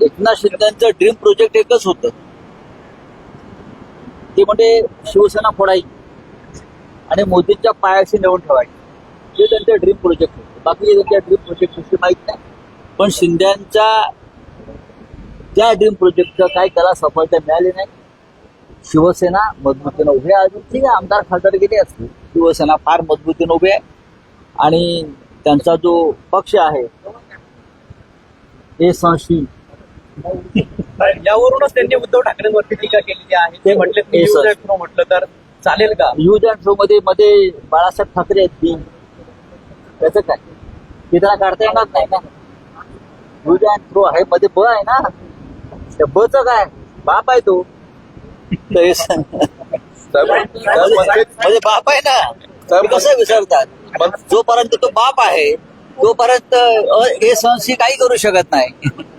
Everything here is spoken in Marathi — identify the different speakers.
Speaker 1: एकनाथ शिंदेचं ड्रीम प्रोजेक्ट एकच होतं, ते म्हणजे शिवसेना फोडायची आणि मोदींच्या पायाशी नेऊन ठेवायची. हे त्यांचं ड्रीम प्रोजेक्ट होतं. बाकी त्यांच्या ड्रीम प्रोजेक्ट विषयी माहीत नाही. पण शिंदेच्या त्या ड्रीम प्रोजेक्टचं काही त्याला सफलता मिळाली नाही. शिवसेना मजबूतीनं उभी आहे. अजून ठीक आहे, आमदार खासदार गेले असतील, शिवसेना फार मजबूतीनं उभी आहे आणि त्यांचा जो पक्ष आहे हे संशी
Speaker 2: यावरूनच त्यांनी उद्धव ठाकरेंवरती टीका केलेली आहे. ते म्हटले
Speaker 1: हे सर.
Speaker 2: म्हटलं तर चालेल का?
Speaker 1: यूज अँड थ्रो मध्ये बाळासाहेब ठाकरे आहेत की त्याचं काय, ते त्याला काढता येणार नाही ना. यूज अँड थ्रो आहे, मध्ये ब आहे ना, त्या बच काय बाप आहे तो. तर हे म्हणजे बाप आहे ना, तुम्ही कसं विसरतात. जोपर्यंत तो बाप आहे तोपर्यंत हे संशी काही करू शकत नाही.